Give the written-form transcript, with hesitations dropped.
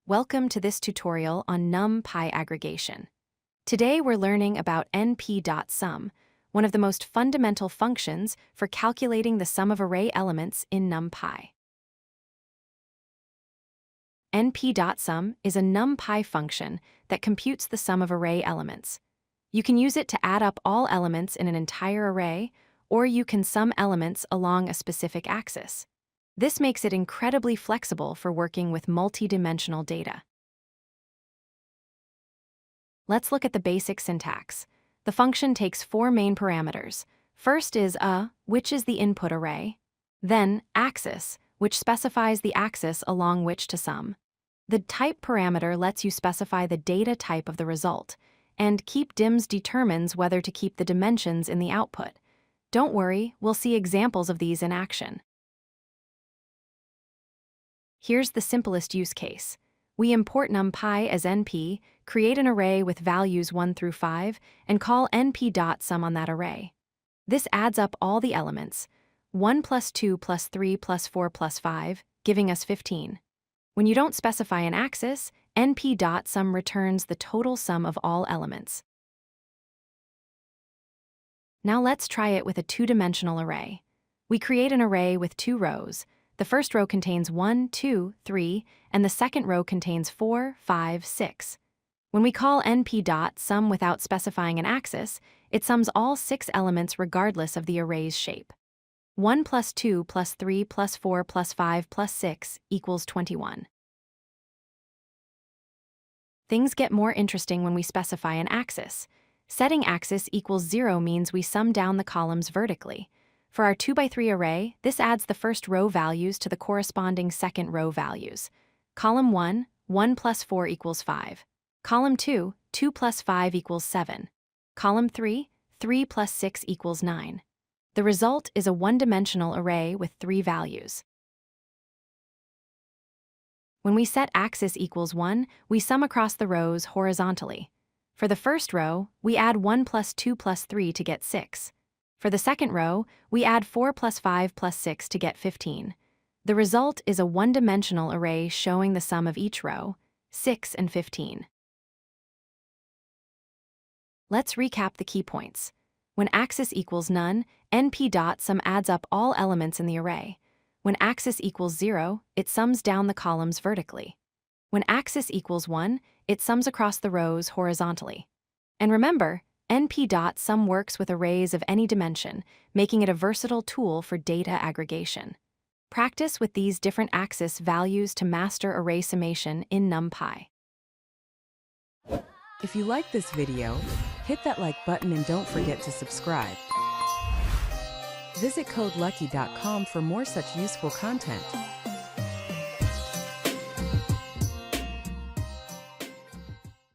Welcome to this tutorial on NumPy aggregation. Today we're learning about np.sum, one of the most fundamental functions for calculating the sum of array elements in NumPy. np.sum is a NumPy function that computes the sum of array elements. You can use it to add up all elements in an entire array, or you can sum elements along a specific axis. This makes it incredibly flexible for working with multi-dimensional data. Let's look at the basic syntax. The function takes four main parameters. First is which is the input array. Then axis, which specifies the axis along which to sum. The type parameter lets you specify the data type of the result, and keepDims determines whether to keep the dimensions in the output. Don't worry, we'll see examples of these in action. Here's the simplest use case. We import NumPy as np, create an array with values 1 through 5, and call np.sum on that array. This adds up all the elements, 1 plus 2 plus 3 plus 4 plus 5, giving us 15. When you don't specify an axis, np.sum returns the total sum of all elements. Now let's try it with a two-dimensional array. We create an array with two rows. The first row contains 1, 2, 3, and the second row contains 4, 5, 6. When we call np.sum without specifying an axis, it sums all 6 elements regardless of the array's shape. 1 plus 2 plus 3 plus 4 plus 5 plus 6 equals 21. Things get more interesting when we specify an axis. Setting axis equals 0 means we sum down the columns vertically. For our 2x3 array, this adds the first row values to the corresponding second row values. Column 1, 1 plus 4 equals 5. Column 2, 2 plus 5 equals 7. Column 3, 3 plus 6 equals 9. The result is a one-dimensional array with 3 values. When we set axis equals 1, we sum across the rows horizontally. For the first row, we add 1 plus 2 plus 3 to get 6. For the second row, we add 4 plus 5 plus 6 to get 15. The result is a one-dimensional array showing the sum of each row, 6 and 15. Let's recap the key points. When axis equals none, np.sum adds up all elements in the array. When axis equals 0, it sums down the columns vertically. When axis equals 1, it sums across the rows horizontally. And remember, np.sum works with arrays of any dimension, making it a versatile tool for data aggregation. Practice with these different axis values to master array summation in NumPy. If you like this video, hit that like button and don't forget to subscribe. Visit codelucky.com for more such useful content.